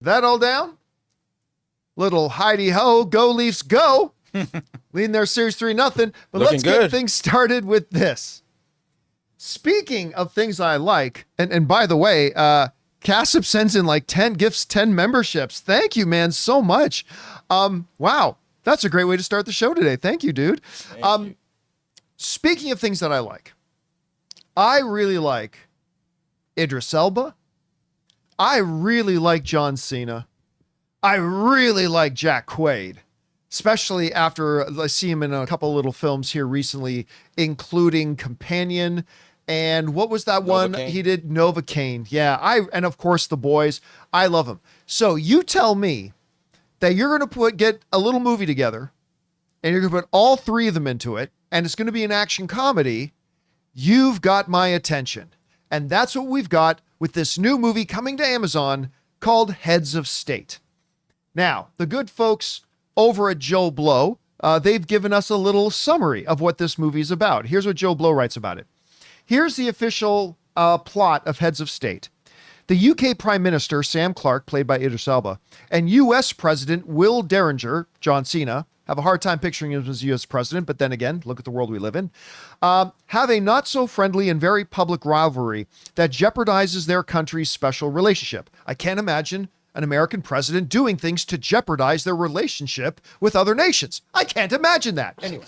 That all down? Little Heidi Ho, go Leafs, go. Leading their series 3-0. But let's get things started with this. Speaking of things I like, and by the way, Cassip sends in like 10 gifts, 10 memberships. Thank you, man, so much. Wow, that's a great way to start the show today. Thank you, dude. Thank you. Speaking of things that I really like Idris Elba. I really like John Cena. I really like Jack Quaid, especially after I see him in a couple little films here recently, including Companion. And what was that one he did? Novocaine. Yeah, and of course The Boys. I love him. So you tell me that you're going to get a little movie together and you're going to put all three of them into it, and it's going to be an action comedy. You've got my attention. And that's what we've got with this new movie coming to Amazon called Heads of State. Now, the good folks over at Joe Blow, they've given us a little summary of what this movie is about. Here's what Joe Blow writes about it. Here's the official plot of Heads of State. The UK Prime Minister, Sam Clarke, played by Idris Elba, and US President Will Derringer, John Cena, have a hard time picturing him as US President, but then again, look at the world we live in, have a not-so-friendly and very public rivalry that jeopardizes their country's special relationship. I can't imagine an American president doing things to jeopardize their relationship with other nations. I can't imagine that. Anyway.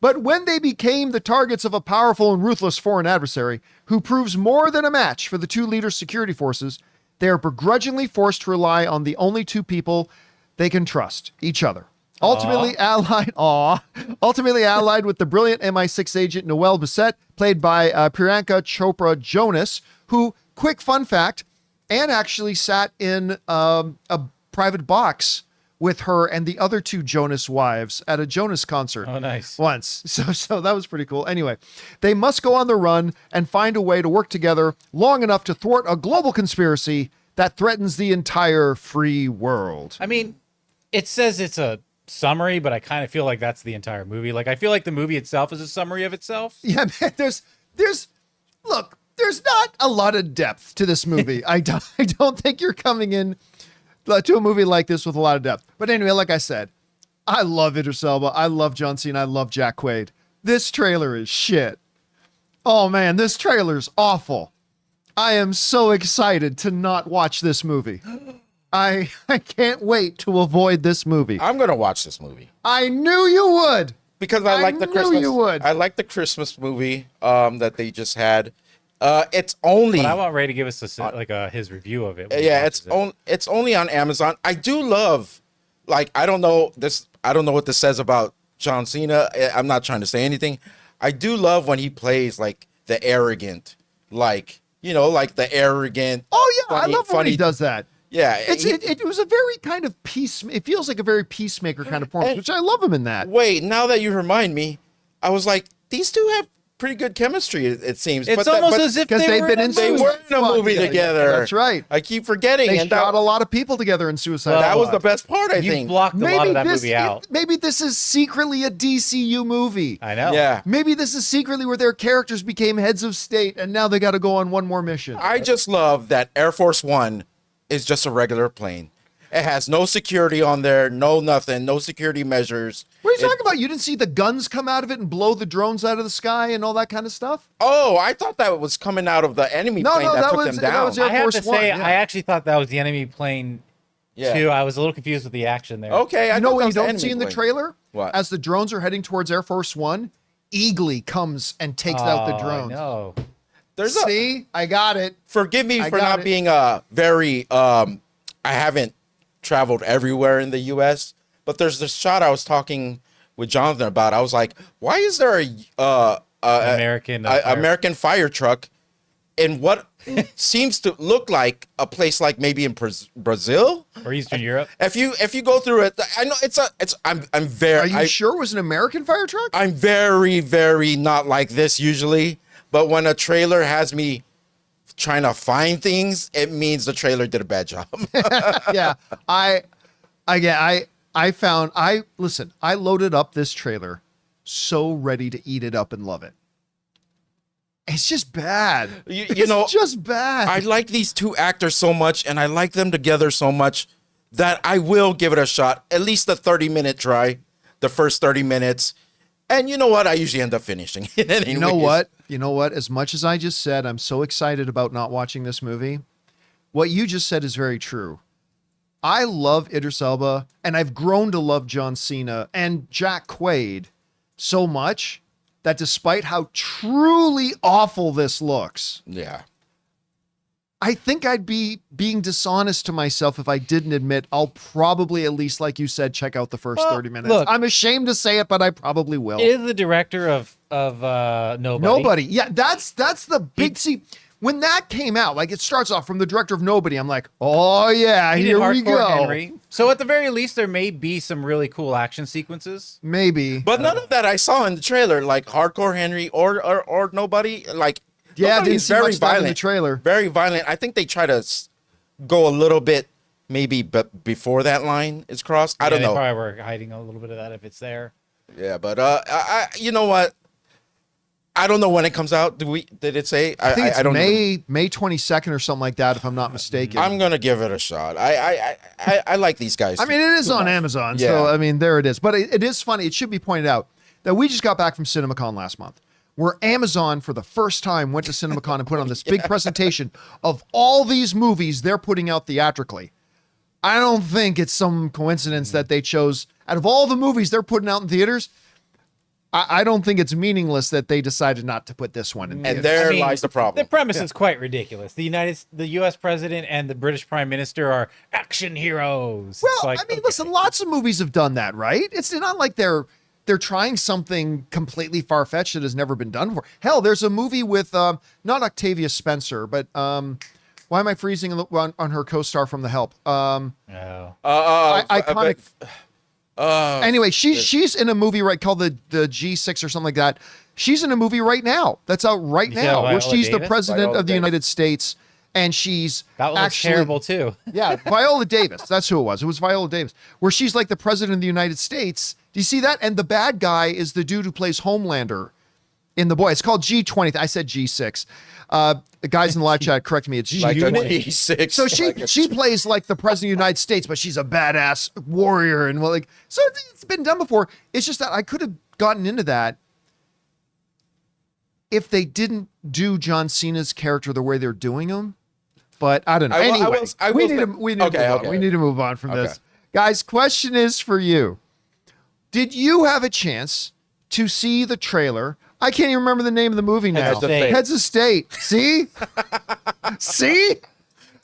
But when they became the targets of a powerful and ruthless foreign adversary who proves more than a match for the two leaders' security forces, they are begrudgingly forced to rely on the only two people they can trust, each other. Ultimately allied with the brilliant MI6 agent Noel Bissett, played by Priyanka Chopra Jonas, who, quick fun fact, Anne actually sat in a private box with her and the other two Jonas wives at a Jonas concert. Oh, nice. Once. So that was pretty cool. Anyway, they must go on the run and find a way to work together long enough to thwart a global conspiracy that threatens the entire free world. I mean, it says it's a summary, but I kind of feel like that's the entire movie. Like, I feel like the movie itself is a summary of itself. Yeah, man, there's not a lot of depth to this movie. I don't think you're coming in to a movie like this with a lot of depth. But anyway, like I said, I love Idris Elba. I love John Cena. I love Jack Quaid. This trailer is shit. Oh man, this trailer's awful. I am so excited to not watch this movie. I can't wait to avoid this movie. I'm going to watch this movie. I knew you would. Because I like the Christmas. You would. I like the Christmas movie that they just had. It's only. But I want Ray to give us his review of it. Yeah, it's only on Amazon. I do love, like, I don't know what this says about John Cena. I'm not trying to say anything. I do love when he plays like the arrogant, like the arrogant. Oh yeah, I love when he does that. Yeah, it was a very kind of it feels like a very peacemaker kind of performance, which I love him in that. Wait, now that you remind me, I was like, these two have pretty good chemistry, it seems. It's almost as if they were in a movie together. That's right. I keep forgetting. They shot a lot of people together in Suicide Squad. That was the best part, I think. You blocked a lot of that movie out. Maybe this is secretly a DCU movie. I know. Yeah. Maybe this is secretly where their characters became heads of state and now they got to go on one more mission. I just love that Air Force One is just a regular plane. It has no security on there, no nothing, no security measures. What are you talking about? You didn't see the guns come out of it and blow the drones out of the sky and all that kind of stuff? Oh, I thought that was coming out of the enemy plane that took them down. I have to say, I actually thought that was the enemy plane too. I was a little confused with the action there. Okay, I know what you don't see in the plane. trailer? What? As the drones are heading towards Air Force One, Eagly comes and takes out the drones. No. See? I got it. Forgive me for not being very I haven't traveled everywhere in the U.S., but there's this shot I was talking with Jonathan about. I was like, why is there a American fire truck in what seems to look like a place like maybe in Brazil or Eastern Europe? If you go through it, I know I'm very. Are you sure it was an American fire truck? I'm very, very not like this usually, but when a trailer has me trying to find things, it means the trailer did a bad job. Yeah, I loaded up this trailer so ready to eat it up and love it. It's just bad. You know, It's just bad. I like these two actors so much, and I like them together so much that I will give it a shot. At least a 30-minute try, the first 30 minutes. And you know what? I usually end up finishing it anyways. You know what? You know what? As much as I just said, I'm so excited about not watching this movie. What you just said is very true. I love Idris Elba, and I've grown to love John Cena and Jack Quaid so much that despite how truly awful this looks, Yeah. I think I'd be being dishonest to myself if I didn't admit I'll probably, at least like you said, check out the first 30 minutes. look, I'm ashamed to say it, but I probably will. It is the director of Nobody. Nobody. Yeah, that's the big see. When that came out, like it starts off from the director of Nobody, I'm like, oh yeah, He did here we Hardcore go. Henry. So at the very least, there may be some really cool action sequences. Maybe. But none of that I saw in the trailer, like Hardcore Henry or Nobody. Like, Yeah, Nobody didn't is see very much of that in violent. the trailer. Very violent. I think they try to go a little bit, maybe, but before that line is crossed. I don't They know. probably were hiding a little bit of that if it's there. Yeah, but you know what? I don't know when it comes out. Did it say? I think it's don't know. May 22nd or something like that, if I'm not mistaken. I'm gonna give it a shot. I like these guys. I mean, it is on Amazon, Yeah. so I mean, there it is. But it is funny. It should be pointed out that we just got back from CinemaCon last month, where Amazon, for the first time, went to CinemaCon and put on this big presentation of all these movies they're putting out theatrically. I don't think it's some coincidence that they chose, out of all the movies they're putting out in theaters, I don't think it's meaningless that they decided not to put this one in And theaters. there I mean, lies the problem. The premise is quite ridiculous. The U.S. president and the British prime minister are action heroes. Well, It's like, I mean, okay. listen, lots of movies have done that, right? It's not like they're trying something completely far-fetched that has never been done before. Hell, there's a movie with not Octavia Spencer, but why am I freezing on her co-star from The Help? Oh. Iconic. Anyway, she's in a movie called the G6 or something like that. She's in a movie right now that's out right You said now, where Viola she's the Davis? president Viola of the Davis. United States, and she's That one looks actually terrible too. yeah, Viola Davis. That's who it was. It was Viola Davis, where she's like the president of the United States. Do you see that? And the bad guy is the dude who plays Homelander in The Boy. It's called G20. I said G6. The guys in the live chat correct me. It's G20. like a G6. So she plays like the president of the United States, but she's a badass warrior and well, like so it's been done before. It's just that I could have gotten into that if they didn't do John Cena's character the way they're doing him. But I don't know. Anyway, we need to move on. We need to move on from this. Guys, question is for you. Did you have a chance to see the trailer? I can't even remember the name of the movie now. Heads of State. Heads of State. See? See?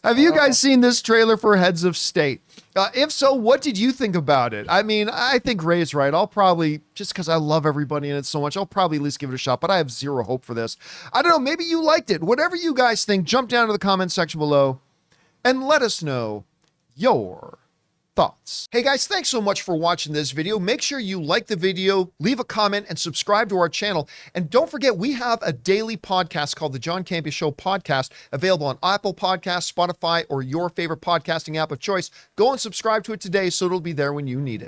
Have you guys seen this trailer for Heads of State? If so, what did you think about it? I mean, I think Ray's right. I'll probably, just because I love everybody in it so much, I'll probably at least give it a shot, but I have zero hope for this. I don't know. Maybe you liked it. Whatever you guys think, jump down to the comment section below and let us know your thoughts. Hey guys, thanks so much for watching this video. Make sure you like the video, leave a comment, and subscribe to our channel. And don't forget, we have a daily podcast called the John Campea Show podcast, available on Apple Podcasts, Spotify, or your favorite podcasting app of choice. Go and subscribe to it today so it'll be there when you need it.